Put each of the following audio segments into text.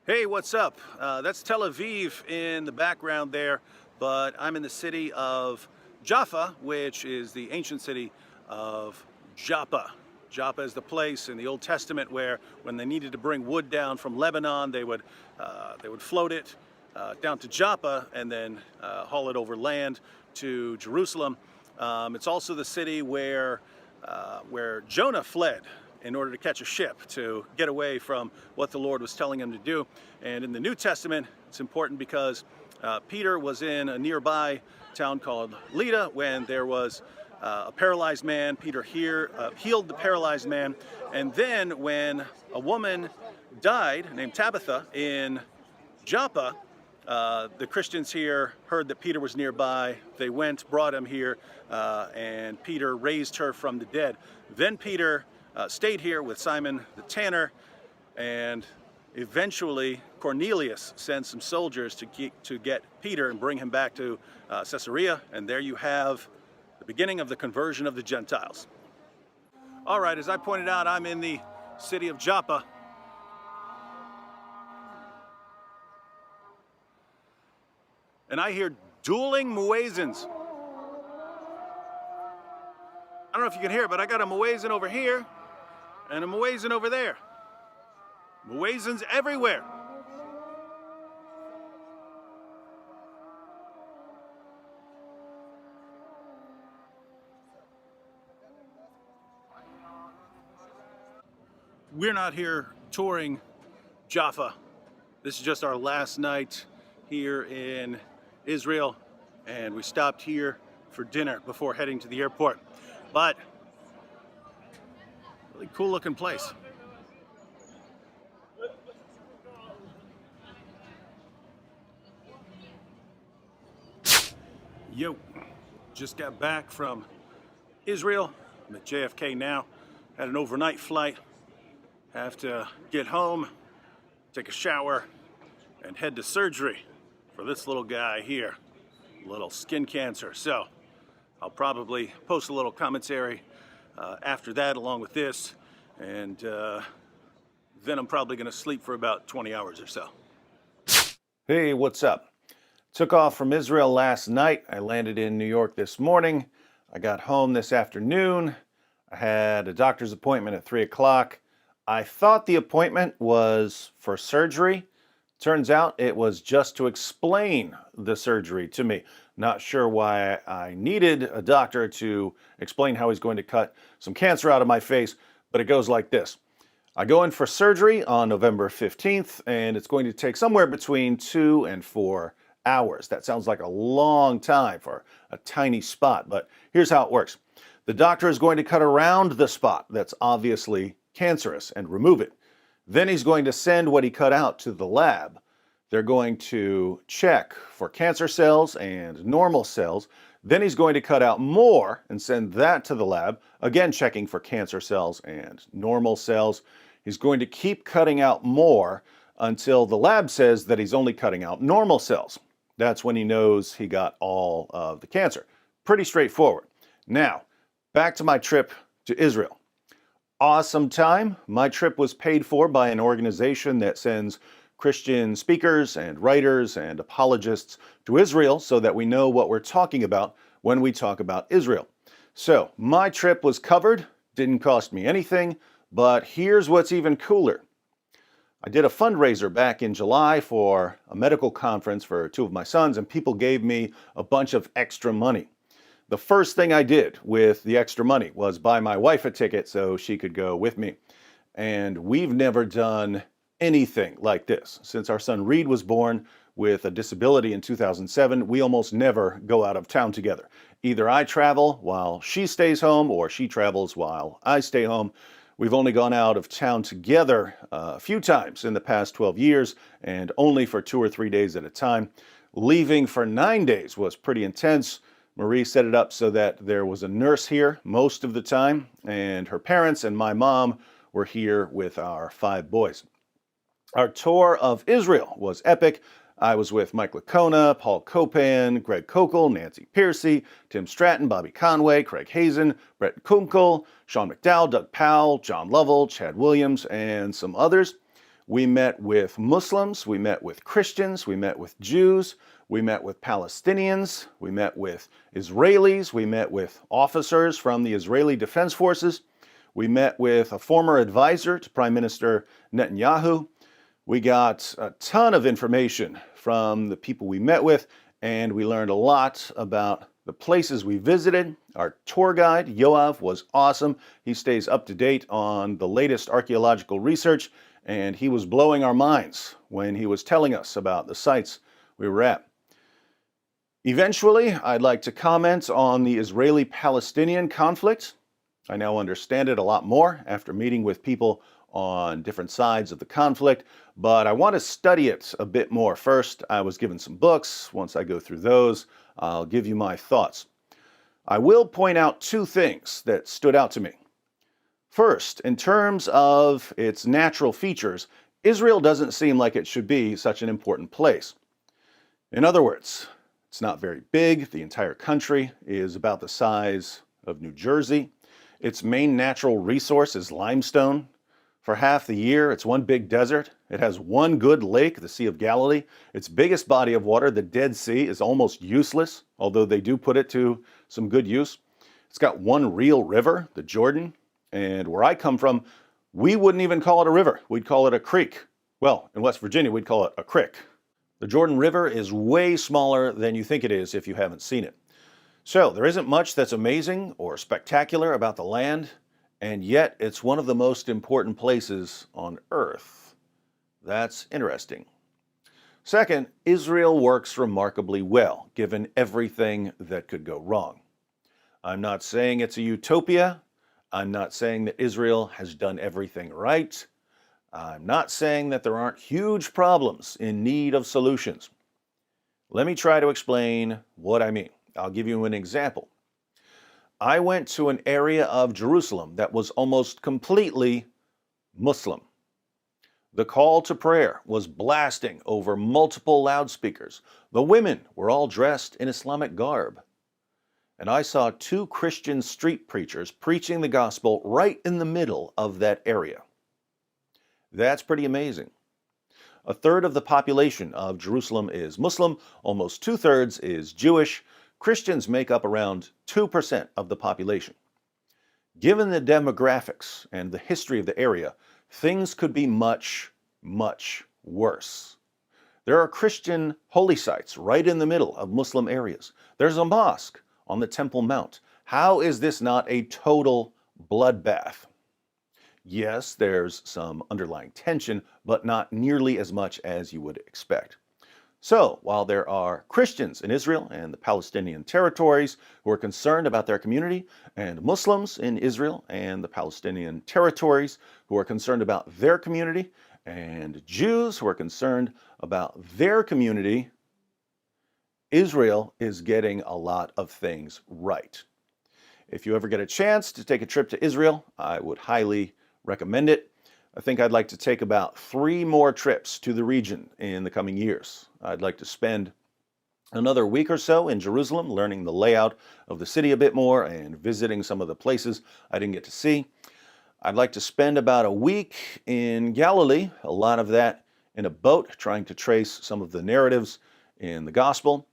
Hey, what's up? That's Tel Aviv in the background there, but I'm in the city of Jaffa, which is the ancient city of Joppa. Joppa is the place in the Old Testament where, when they needed to bring wood down from Lebanon, they would float it down to Joppa and then haul it over land to Jerusalem. It's also the city where Jonah fled in order to catch a ship to get away from what the Lord was telling him to do. And in the New Testament, it's important because Peter was in a nearby town called Lydda when there was a paralyzed man. Peter healed the paralyzed man. And then when a woman died named Tabitha in Joppa, the Christians here heard that Peter was nearby. They went, brought him here, and Peter raised her from the dead. Then Peter stayed here with Simon the tanner, and eventually Cornelius sent some soldiers to get Peter and bring him back to Caesarea, and there you have the beginning of the conversion of the Gentiles. All right, as I pointed out, I'm in the city of Joppa. And I hear dueling muezzins. I don't know if you can hear it, but I got a muezzin over here and a muezzin over there. Muezzins everywhere. We're not here touring Jaffa. This is just our last night here in Israel, and we stopped here for dinner before heading to the airport. But really cool looking place. Yo, just got back from Israel. I'm at JFK now. Had an overnight flight. Have to get home, take a shower, and head to surgery for this little guy here, little skin cancer. So I'll probably post a little commentary after that along with this, and then I'm probably gonna sleep for about 20 hours or so. Hey, what's up? Took off from Israel last night. I landed in New York this morning. I got home this afternoon. I had a doctor's appointment at 3 o'clock. I thought the appointment was for surgery. Turns out it was just to explain the surgery to me. Not sure why I needed a doctor to explain how he's going to cut some cancer out of my face, but it goes like this. I go in for surgery on November 15th, and it's going to take somewhere between 2 and 4 hours. That sounds like a long time for a tiny spot, but here's how it works. The doctor is going to cut around the spot that's obviously cancerous and remove it. Then he's going to send what he cut out to the lab. They're going to check for cancer cells and normal cells. Then he's going to cut out more and send that to the lab, again checking for cancer cells and normal cells. He's going to keep cutting out more until the lab says that he's only cutting out normal cells. That's when he knows he got all of the cancer. Pretty straightforward. Now, back to my trip to Israel. Awesome time. My trip was paid for by an organization that sends Christian speakers and writers and apologists to Israel so that we know what we're talking about when we talk about Israel. So my trip was covered, didn't cost me anything, but here's what's even cooler. I did a fundraiser back in July for a medical conference for 2 of my sons, and people gave me a bunch of extra money. The first thing I did with the extra money was buy my wife a ticket so she could go with me. And we've never done anything like this. Since our son Reed was born with a disability in 2007, we almost never go out of town together. Either I travel while she stays home or she travels while I stay home. We've only gone out of town together a few times in the past 12 years, and only for 2 or 3 days at a time. Leaving for 9 days was pretty intense. Marie set it up so that there was a nurse here most of the time, and her parents and my mom were here with our 5 boys. Our tour of Israel was epic. I was with Mike Licona, Paul Copan, Greg Kokel, Nancy Piercy, Tim Stratton, Bobby Conway, Craig Hazen, Brett Kunkel, Sean McDowell, Doug Powell, John Lovell, Chad Williams, and some others. We met with Muslims, we met with Christians, we met with Jews, we met with Palestinians, we met with Israelis, we met with officers from the Israeli Defense Forces, we met with a former advisor to Prime Minister Netanyahu. We got a ton of information from the people we met with, and we learned a lot about the places we visited. Our tour guide, Yoav, was awesome. He stays up to date on the latest archaeological research, and he was blowing our minds when he was telling us about the sites we were at. Eventually, I'd like to comment on the Israeli-Palestinian conflict. I now understand it a lot more after meeting with people on different sides of the conflict, but I want to study it a bit more. First, I was given some books. Once I go through those, I'll give you my thoughts. I will point out two things that stood out to me. First, in terms of its natural features, Israel doesn't seem like it should be such an important place. In other words, it's not very big. The entire country is about the size of New Jersey. Its main natural resource is limestone. For half the year, it's one big desert. It has one good lake, the Sea of Galilee. Its biggest body of water, the Dead Sea, is almost useless, although they do put it to some good use. It's got one real river, the Jordan. And where I come from, we wouldn't even call it a river. We'd call it a creek. Well, in West Virginia, we'd call it a crick. The Jordan River is way smaller than you think it is if you haven't seen it. So there isn't much that's amazing or spectacular about the land, and yet it's one of the most important places on earth. That's interesting. Second, Israel works remarkably well, given everything that could go wrong. I'm not saying it's a utopia. I'm not saying that Israel has done everything right. I'm not saying that there aren't huge problems in need of solutions. Let me try to explain what I mean. I'll give you an example. I went to an area of Jerusalem that was almost completely Muslim. The call to prayer was blasting over multiple loudspeakers. The women were all dressed in Islamic garb. And I saw two Christian street preachers preaching the gospel right in the middle of that area. That's pretty amazing. A third of the population of Jerusalem is Muslim, almost 2/3 is Jewish. Christians make up around 2% of the population. Given the demographics and the history of the area, things could be much, much worse. There are Christian holy sites right in the middle of Muslim areas. There's a mosque on the Temple Mount. How is this not a total bloodbath? Yes, there's some underlying tension, but not nearly as much as you would expect. So, while there are Christians in Israel and the Palestinian territories who are concerned about their community, and Muslims in Israel and the Palestinian territories who are concerned about their community, and Jews who are concerned about their community, Israel is getting a lot of things right. If you ever get a chance to take a trip to Israel, I would highly recommend it. I think I'd like to take about 3 more trips to the region in the coming years. I'd like to spend another week or so in Jerusalem, learning the layout of the city a bit more and visiting some of the places I didn't get to see. I'd like to spend about a week in Galilee, a lot of that in a boat, trying to trace some of the narratives in the gospel.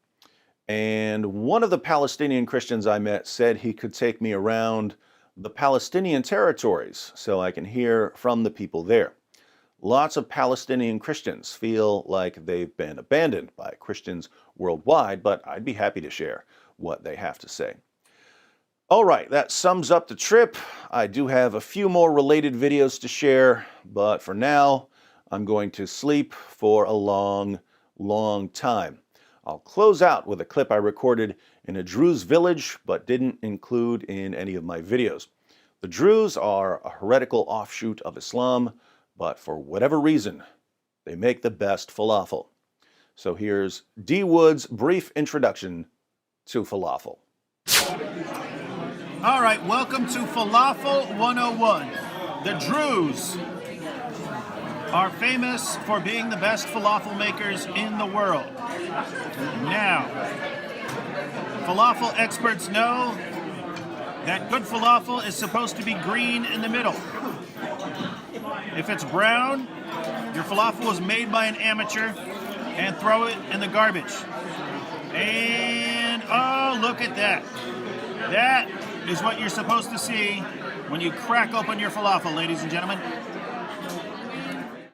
And one of the Palestinian Christians I met said he could take me around the Palestinian territories so I can hear from the people there. Lots of Palestinian Christians feel like they've been abandoned by Christians worldwide, but I'd be happy to share what they have to say. All right, that sums up the trip. I do have a few more related videos to share, but for now, I'm going to sleep for a long, long time. I'll close out with a clip I recorded in a Druze village, but didn't include in any of my videos. The Druze are a heretical offshoot of Islam, but for whatever reason, they make the best falafel. So here's D. Wood's brief introduction to falafel. All right, welcome to Falafel 101. The Druze are famous for being the best falafel makers in the world. Now, falafel experts know that good falafel is supposed to be green in the middle. If it's brown, Your falafel is made by an amateur, and throw it in the garbage. And oh, look at that. That is what you're supposed to see when you crack open your falafel, ladies and gentlemen.